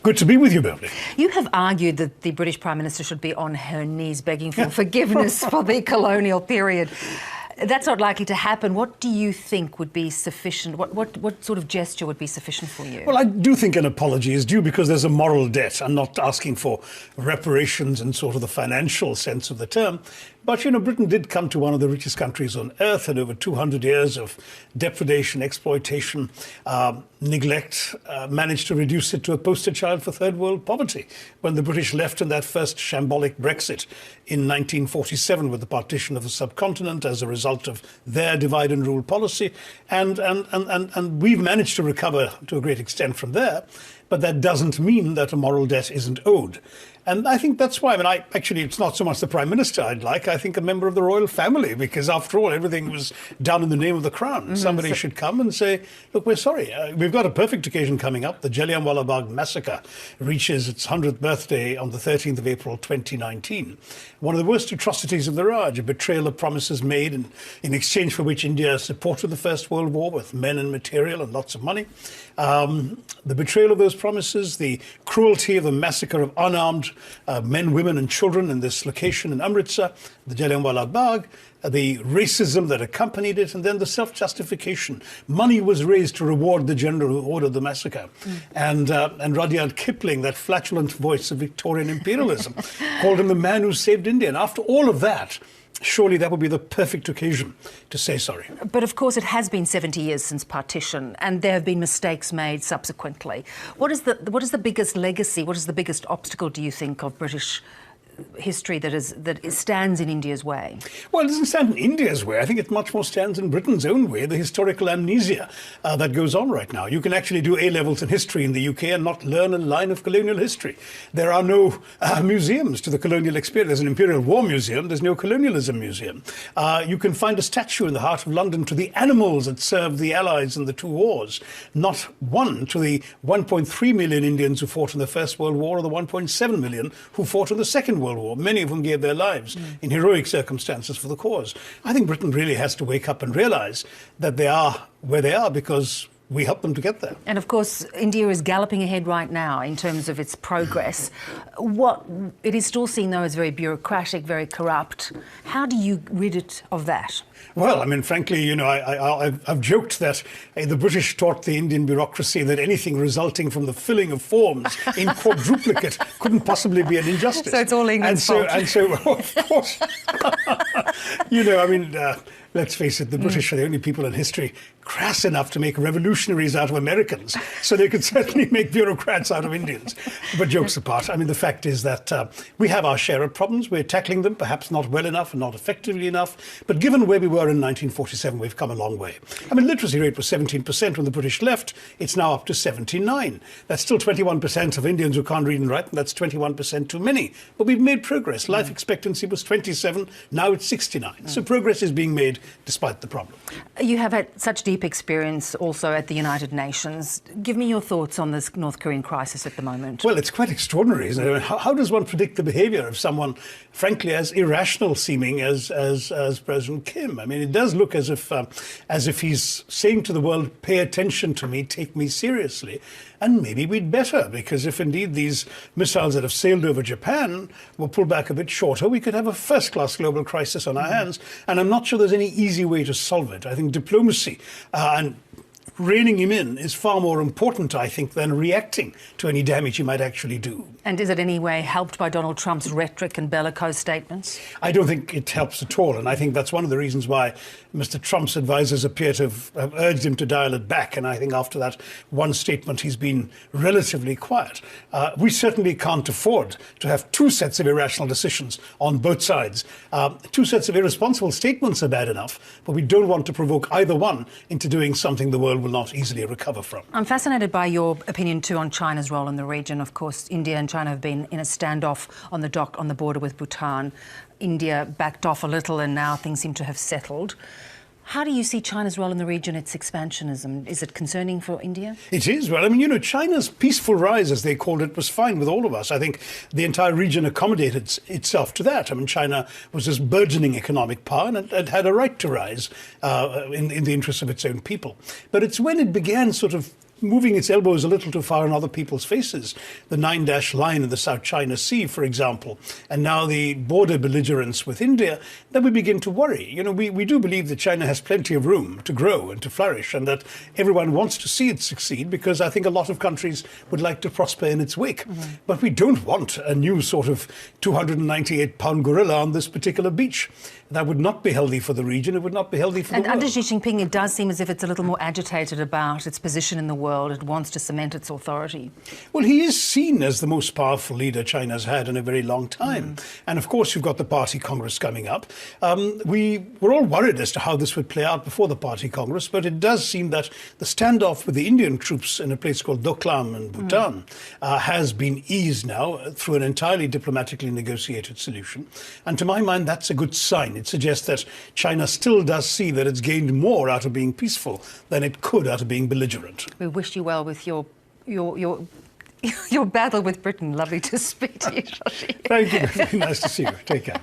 Good to be with you, Beverly. You have argued that the British Prime Minister should be on her knees begging for forgiveness for the colonial period. That's not likely to happen. What do you think would be sufficient? What sort of gesture would be sufficient for you? Well, I do think an apology is due because there's a moral debt. I'm not asking for reparations in sort of the financial sense of the term. But, you know, Britain did come to one of the richest countries on earth, and over 200 years of depredation, exploitation, neglect, managed to reduce it to a poster child for third world poverty. When the British left in that first shambolic Brexit in 1947 with the partition of the subcontinent as a result of their divide and rule policy. And we've managed to recover to a great extent from there. But that doesn't mean that a moral debt isn't owed. And I think that's why, actually, it's not so much the Prime Minister I'd like, I think a member of the royal family, because after all, everything was done in the name of the Crown. Mm-hmm. Somebody should come and say, look, we're sorry. We've got a perfect occasion coming up. The Jallianwala Bagh massacre reaches its 100th birthday on the 13th of April, 2019. One of the worst atrocities of the Raj, a betrayal of promises made in exchange for which India supported the First World War with men and material and lots of money. The betrayal of those promises, the cruelty of the massacre of unarmed men, women and children in this location in Amritsar, the Jallianwala Bagh, the racism that accompanied it, and then the self-justification. Money was raised to reward the general who ordered the massacre. And Rudyard Kipling, that flatulent voice of Victorian imperialism, called him the man who saved India. And after all of that, surely that would be the perfect occasion to say sorry. But of course it has been 70 years since partition and there have been mistakes made subsequently. What is the biggest legacy, what is the biggest obstacle, do you think, of British history that stands in India's way? Well, it doesn't stand in India's way. I think it much more stands in Britain's own way, the historical amnesia that goes on right now. You can actually do A-levels in history in the UK and not learn a line of colonial history. There are no museums to the colonial experience. There's an Imperial War Museum, there's no colonialism museum. You can find a statue in the heart of London to the animals that served the Allies in the two wars, not one to the 1.3 million Indians who fought in the First World War or the 1.7 million who fought in the Second World War. Many of them gave their lives in heroic circumstances for the cause. I think Britain really has to wake up and realise that they are where they are because we helped them to get there. And of course, India is galloping ahead right now in terms of its progress. It is still seen, though, as very bureaucratic, very corrupt. How do you rid it of that? Well, I mean, frankly, you know, I've joked that the British taught the Indian bureaucracy that anything resulting from the filling of forms in quadruplicate couldn't possibly be an injustice. So it's all England's fault. And so, of course, you know, I mean, let's face it, the British are the only people in history crass enough to make revolutionaries out of Americans, so they could certainly make bureaucrats out of Indians. But jokes apart, I mean, the fact is that we have our share of problems. We're tackling them, perhaps not well enough and not effectively enough. But given where we were in 1947, we've come a long way. I mean, literacy rate was 17% when the British left. It's now up to 79. That's still 21% of Indians who can't read and write, and that's 21% too many. But we've made progress. Life expectancy was 27, now it's 69. So progress is being made despite the problem. You have had such deep experience also at the United Nations. Give me your thoughts on this North Korean crisis at the moment. Well, it's quite extraordinary, isn't it? How does one predict the behaviour of someone, frankly, as irrational seeming as President Kim? I mean, it does look as if he's saying to the world, pay attention to me, take me seriously. And maybe we'd better, because if indeed these missiles that have sailed over Japan were pulled back a bit shorter, we could have a first-class global crisis on our hands. And I'm not sure there's any easy way to solve it. I think diplomacy and reining him in is far more important, I think, than reacting to any damage he might actually do. And is it any way helped by Donald Trump's rhetoric and bellicose statements? I don't think it helps at all, and I think that's one of the reasons why Mr. Trump's advisors appear to have urged him to dial it back, and I think after that one statement he's been relatively quiet. We certainly can't afford to have two sets of irrational decisions on both sides. Two sets of irresponsible statements are bad enough, but we don't want to provoke either one into doing something the world will not easily recover from. I'm fascinated by your opinion too on China's role in the region. Of course, India and China have been in a standoff on the border with Bhutan. India backed off a little and now things seem to have settled. How do you see China's role in the region, its expansionism? Is it concerning for India? It is. Well, I mean, you know, China's peaceful rise, as they called it, was fine with all of us. I think the entire region accommodated itself to that. I mean, China was this burgeoning economic power and it had a right to rise in the interests of its own people. But it's when it began sort of moving its elbows a little too far in other people's faces. The 9-dash line in the South China Sea, for example, and now the border belligerence with India, then we begin to worry. You know, we do believe that China has plenty of room to grow and to flourish, and that everyone wants to see it succeed, because I think a lot of countries would like to prosper in its wake. But we don't want a new sort of 298-pound gorilla on this particular beach. That would not be healthy for the region. It would not be healthy for the world. And under Xi Jinping, it does seem as if it's a little more agitated about its position in the world. It wants to cement its authority. Well, he is seen as the most powerful leader China's had in a very long time. And of course, you've got the Party Congress coming up. We were all worried as to how this would play out before the Party Congress, but it does seem that the standoff with the Indian troops in a place called Doklam in Bhutan has been eased now through an entirely diplomatically negotiated solution. And to my mind, that's a good sign. It suggests that China still does see that it's gained more out of being peaceful than it could out of being belligerent. We wish you well with your battle with Britain. Lovely to speak to you, Shahi. Thank you. Very nice to see you. Take care.